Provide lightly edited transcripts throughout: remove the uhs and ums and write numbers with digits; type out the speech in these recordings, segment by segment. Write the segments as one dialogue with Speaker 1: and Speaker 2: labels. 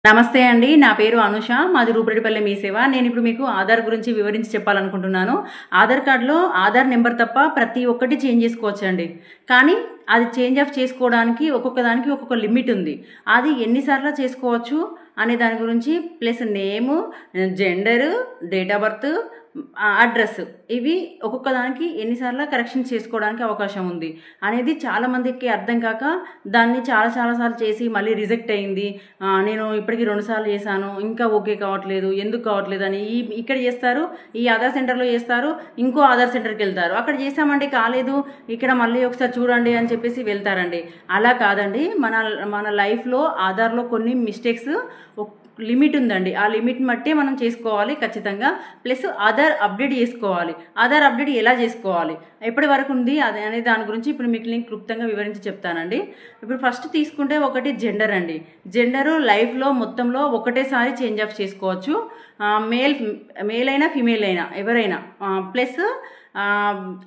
Speaker 1: నమస్తే అండి. నా పేరు అనుష. మాది రూపురేటిపల్లి మీ సేవ. నేను ఇప్పుడు మీకు ఆధార్ గురించి వివరించి చెప్పాలనుకుంటున్నాను. ఆధార్ కార్డులో ఆధార్ నెంబర్ తప్ప ప్రతి ఒక్కటి చేంజ్ చేసుకోవచ్చండి. కానీ అది చేంజ్ ఆఫ్ చేసుకోవడానికి ఒక్కొక్క దానికి ఒక్కొక్క లిమిట్ ఉంది. అది ఎన్నిసార్లు చేసుకోవచ్చు అనే దాని గురించి, plus name, gender, date of birth, address, ఇవి ఒక్కొక్క దానికి ఎన్నిసార్లు కరెక్షన్ చేసుకోవడానికి అవకాశం ఉంది అనేది చాలామందికి అర్థం కాక దాన్ని చాలాసార్లు చేసి మళ్ళీ రిజెక్ట్ అయింది. నేను ఇప్పటికీ 2 సార్లు చేశాను, ఇంకా ఓకే కావట్లేదు, ఎందుకు కావట్లేదు అని ఇక్కడ చేస్తారు, ఈ ఆధార్ సెంటర్లో చేస్తారు, ఇంకో ఆధార్ సెంటర్కి వెళ్తారు, అక్కడ చేసామండి కాలేదు, ఇక్కడ మళ్ళీ ఒకసారి చూడండి అని చెప్పేసి వెళ్తారండి. అలా కాదండి. మన లైఫ్లో ఆధార్లో కొన్ని మిస్టేక్స్ లిమిట్ ఉందండి. ఆ లిమిట్ బట్టే మనం చేసుకోవాలి ఖచ్చితంగా. ప్లస్ ఆధార్ అప్డేట్ చేసుకోవాలి. ఆధార్ అప్డేట్ ఎలా చేసుకోవాలి, ఎప్పటి వరకు ఉంది అనే దాని గురించి ఇప్పుడు మీకు నేను క్లుప్తంగా వివరించి చెప్తానండి. ఇప్పుడు ఫస్ట్ తీసుకుంటే ఒకటి జెండర్ అండి. జెండరు లైఫ్లో మొత్తంలో ఒకటేసారి చేంజ్ ఆఫ్ చేసుకోవచ్చు. మేల్ అయినా ఫీమేల్ అయినా ఎవరైనా. ప్లస్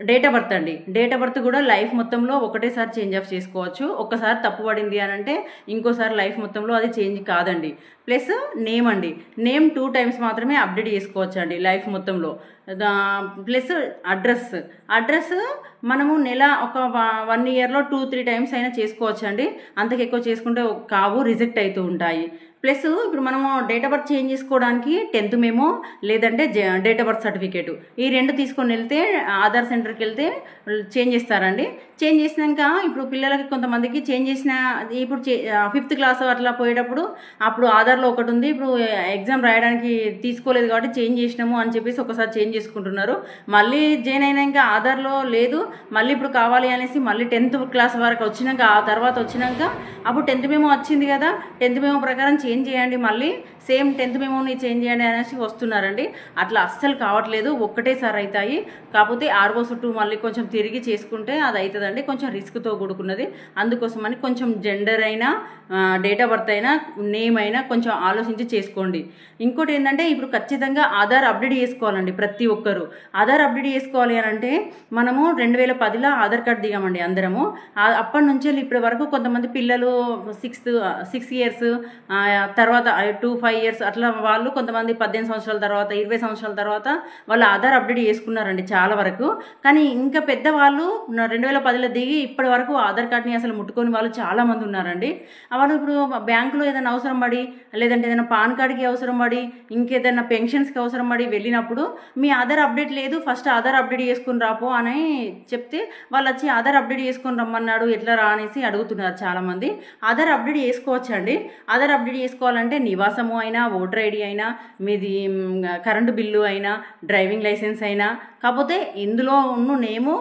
Speaker 1: డేట్ ఆఫ్ బర్త్ అండి. డేట్ ఆఫ్ బర్త్ కూడా లైఫ్ మొత్తంలో ఒకటేసారి చేంజ్ ఆఫ్ చేసుకోవచ్చు. ఒక్కసారి తప్పు పడింది అని అంటే ఇంకోసారి లైఫ్ మొత్తంలో అది చేంజ్ కాదండి. ప్లస్ నేమ్ అండి. నేమ్ 2 టైమ్స్ మాత్రమే అప్డేట్ చేసుకోవచ్చు అండి లైఫ్ మొత్తంలో. ప్లస్ అడ్రస్ మనము ఒక 1 ఇయర్లో 2-3 టైమ్స్ అయినా చేసుకోవచ్చు అండి. అంతకు ఎక్కువ చేసుకుంటే కావు, రిజెక్ట్ అవుతూ ఉంటాయి. ప్లస్ ఇప్పుడు మనము డేట్ ఆఫ్ బర్త్ చేంజ్ చేసుకోవడానికి 10th మెమో లేదంటే డేట్ ఆఫ్ బర్త్ సర్టిఫికేట్, ఈ 2 తీసుకొని వెళ్తే ఆధార్ సెంటర్కి వెళ్తే చేంజ్ చేస్తారండి. చేంజ్ చేసినాక ఇప్పుడు పిల్లలకి కొంతమందికి చేంజ్ చేసిన, ఇప్పుడు 5th క్లాస్ అట్లా పోయేటప్పుడు అప్పుడు ఆధార్లో ఒకటి ఉంది, ఇప్పుడు ఎగ్జామ్ రాయడానికి తీసుకోలేదు కాబట్టి చేంజ్ చేసినాము అని చెప్పేసి ఒకసారి చేంజ్ చేసుకుంటున్నారు. మళ్ళీ జాయిన్ అయినాక ఆధార్లో లేదు, మళ్ళీ ఇప్పుడు కావాలి అనేసి మళ్ళీ 10th క్లాస్ వరకు వచ్చినాక, ఆ తర్వాత వచ్చినాక అప్పుడు 10th మెమో వచ్చింది కదా, 10th మెమో ప్రకారం చేంజ్ చేయండి, మళ్ళీ సేమ్ 10th మెమోని చేంజ్ చేయండి అనేసి వస్తున్నారండి. అట్లా అస్సలు కావట్లేదు, ఒక్కటేసారి అవుతాయి. కాకపోతే ఆర్ఓ చుట్టూ మళ్ళీ కొంచెం తిరిగి చేసుకుంటే అది అవుతుందండి, కొంచెం రిస్క్తో కూడుకున్నది. అందుకోసమని కొంచెం జెండర్ అయినా, డేట్ ఆఫ్ బర్త్ అయినా, నేమ్ అయినా కొంచెం ఆలోచించి చేసుకోండి. ఇంకోటి ఏంటంటే ఇప్పుడు ఖచ్చితంగా ఆధార్ అప్డేట్ చేసుకోవాలండి. ప్రతి ఒక్కరు ఆధార్ అప్డేట్ చేసుకోవాలి అని అంటే మనము 2010లో ఆధార్ కార్డు దిగామండి అందరము. అప్పటి నుంచి ఇప్పటి వరకు కొంతమంది పిల్లలు 6 ఇయర్స్ తర్వాత 2-5 ఇయర్స్ అట్లా వాళ్ళు కొంతమంది 18 సంవత్సరాల తర్వాత, 20 సంవత్సరాల తర్వాత వాళ్ళు ఆధార్ అప్డేట్ చేసుకున్నారండి చాలా వరకు. కానీ ఇంకా పెద్దవాళ్ళు 2010లో దిగి ఇప్పటి వరకు ఆధార్ కార్డ్ని అసలు ముట్టుకొని వాళ్ళు చాలామంది ఉన్నారండి. వాళ్ళు ఇప్పుడు బ్యాంకులో ఏదైనా అవసరం పడి, లేదంటే ఏదైనా పాన్ కార్డ్కి అవసరం పడి, ఇంకేదైనా పెన్షన్స్కి అవసరం పడి వెళ్ళినప్పుడు మీ ఆధార్ అప్డేట్ లేదు, ఫస్ట్ ఆధార్ అప్డేట్ చేసుకుని రాపో అని చెప్తే వాళ్ళు వచ్చి ఆధార్ అప్డేట్ చేసుకొని రమ్మన్నాడు, ఎట్లా రా అనేసి అడుగుతున్నారు చాలామంది. ఆధార్ అప్డేట్ చేసుకోవచ్చండి. ఆధార్ అప్డేట్ చేసుకోవాలంటే నివాసము అయినా, ఓటర్ ఐడి అయినా, మీది కరెంటు బిల్లు అయినా, డ్రైవింగ్ లైసెన్స్ అయినా, కాకపోతే ఇందులో ఉన్న నేము,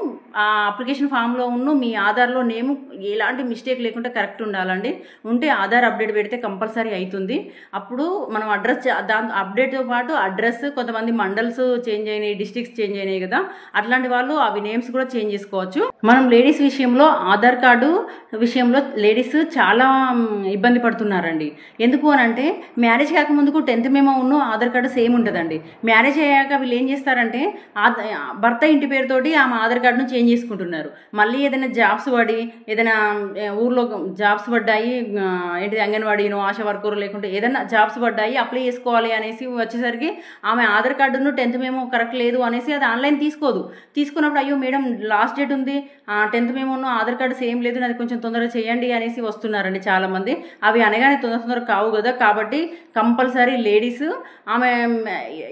Speaker 1: ఆ అప్లికేషన్ ఫామ్లో ఉన్న మీ ఆధార్లో నేము ఎలాంటి మిస్టేక్ లేకుండా కరెక్ట్ ఉండాలండి. ఉంటే ఆధార్ అప్డేట్ పెడితే కంపల్సరీ అవుతుంది. అప్పుడు మనం అడ్రస్, దాని అప్డేట్తో పాటు అడ్రస్, కొంతమంది మండల్స్ చేంజ్ అయినాయి, డిస్ట్రిక్ట్స్ చేంజ్ అయినాయి కదా, అట్లాంటి వాళ్ళు అవి నేమ్స్ కూడా చేంజ్ చేసుకోవచ్చు. మనం లేడీస్ విషయంలో ఆధార్ కార్డు విషయంలో లేడీస్ చాలా ఇబ్బంది పడుతున్నారండి. ఎందుకు అని అంటే మ్యారేజ్ కాకముందుకు 10th మెమో ఉన్న ఆధార్ కార్డు సేమ్ ఉంటుందండి. మ్యారేజ్ అయ్యాక వీళ్ళు ఏం చేస్తారంటే భర్త ఇంటి పేరుతోటి ఆమె ఆధార్ కార్డును చేంజ్ చేసుకుంటున్నారు. మళ్ళీ ఏదైనా జాబ్స్ పడి, ఏదైనా ఊర్లో జాబ్స్ పడ్డాయి, ఏంటిది అంగన్వాడీనో, ఆశా వర్కర్, లేకుంటే ఏదైనా జాబ్స్ పడ్డాయి, అప్లై చేసుకోవాలి అనేసి వచ్చేసరికి ఆమె ఆధార్ కార్డును 10th మెమో కరెక్ట్ లేదు అనేసి అది ఆన్లైన్ తీసుకోదు. తీసుకున్నప్పుడు అయ్యో మేడం లాస్ట్ డేట్ ఉంది, 10th మెమోను ఆధార్ కార్డు సేమ్ లేదు, అది కొంచెం తొందరగా చేయండి అనేసి వస్తున్నారండి చాలామంది. అవి అనగానే తొందరగా కావు కదా, కాబట్టి కంపల్సరీ లేడీస్ ఆమె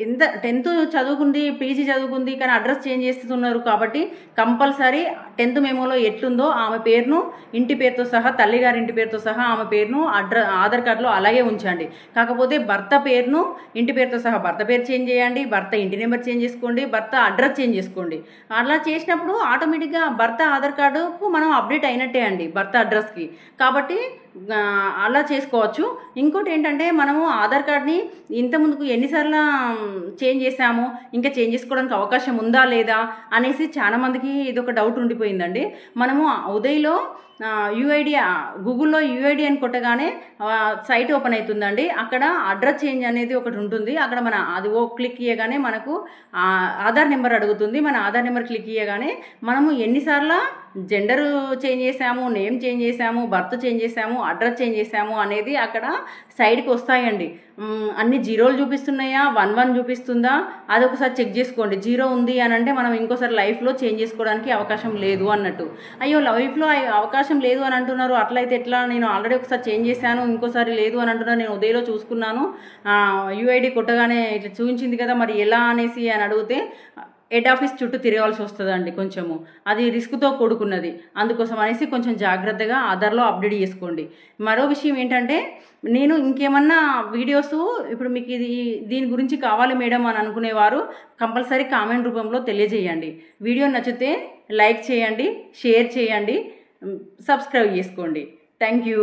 Speaker 1: ఎంత 10th చదువుకుంది, పీజీ చదువుకుంది, కానీ అడ్రస్ చేంజ్ చేస్తున్నారు కాబట్టి కంపల్సరీ 10th మెమోలో ఎట్లుందో ఆమె పేరును ఇంటి పేరుతో సహా, తల్లిగారి ఇంటి పేరుతో సహా ఆమె పేరును ఆధార్ కార్డులో అలాగే ఉంచండి. కాకపోతే భర్త పేరును ఇంటి పేరుతో సహా భర్త పేరు చేంజ్ చేయండి, భర్త ఇంటి నెంబర్ చేంజ్ చేసుకోండి, భర్త అడ్రస్ చేంజ్ చేసుకోండి. అలా చేసినప్పుడు ఆటోమేటిక్గా భర్త ఆధార్ కార్డుకు మనం అప్డేట్ అయినట్టే అండి, భర్త అడ్రస్కి. కాబట్టి అలా చేసుకోవచ్చు. ఇంకోటి ఏంటంటే మనము ఆధార్ కార్డ్ని ఇంతకుముందుకు ఎన్నిసార్లు చేంజ్ చేసాము, ఇంకా చేంజ్ చేసుకోవడానికి అవకాశం ఉందా లేదా అనేసి చాలామందికి ఇది ఒక డౌట్ ఉండిపోయిందండి. మనము ఉదయ్లో యూఐడి గూగుల్లో యూఐడి అని కొట్టగానే సైట్ ఓపెన్ అవుతుందండి. అక్కడ అడ్రస్ చేంజ్ అనేది ఒకటి ఉంటుంది. అక్కడ మన అది క్లిక్ చేయగానే మనకు ఆధార్ నెంబర్ అడుగుతుంది. మన ఆధార్ నెంబర్ క్లిక్ చేయగానే మనము ఎన్నిసార్లు జెండర్ చేంజ్ చేసాము, నేమ్ చేంజ్ చేసాము, బర్త్ చేంజ్ చేసాము, అడ్రస్ చేంజ్ చేసాము అనేది అక్కడ సైడ్కి వస్తాయండి. అన్ని జీరోలు చూపిస్తున్నాయా, 1 చూపిస్తుందా, అదొకసారి చెక్ చేసుకోండి. జీరో ఉంది అని అంటే మనం ఇంకోసారి లైఫ్లో చేంజ్ చేసుకోవడానికి అవకాశం లేదు అన్నట్టు. అయ్యో లైఫ్లో అవకాశం లేదు అని అంటున్నారు, అట్లయితే ఎట్లా, నేను ఆల్రెడీ ఒకసారి చేంజ్ చేశాను, ఇంకోసారి లేదు అని అంటున్నారు, నేను ఉదయంలో చూసుకున్నాను, యూఐడి కొట్టగానే ఇట్లా చూపించింది కదా, మరి ఎలా అనేసి అని అడిగితే హెడ్ ఆఫీస్ చుట్టూ తిరగాల్సి వస్తుందండి. కొంచెము అది రిస్క్తో కూడుకున్నది. అందుకోసం అనేసి కొంచెం జాగ్రత్తగా ఆధార్లో అప్డేట్ చేసుకోండి. మరో విషయం ఏంటంటే, నేను ఇంకేమన్నా వీడియోస్ ఇప్పుడు మీకు దీని గురించి కావాలి మేడం అని అనుకునేవారు కంపల్సరీ కామెంట్ రూపంలో తెలియజేయండి. వీడియో నచ్చితే లైక్ చేయండి, షేర్ చేయండి, సబ్స్క్రైబ్ చేసుకోండి. Thank you.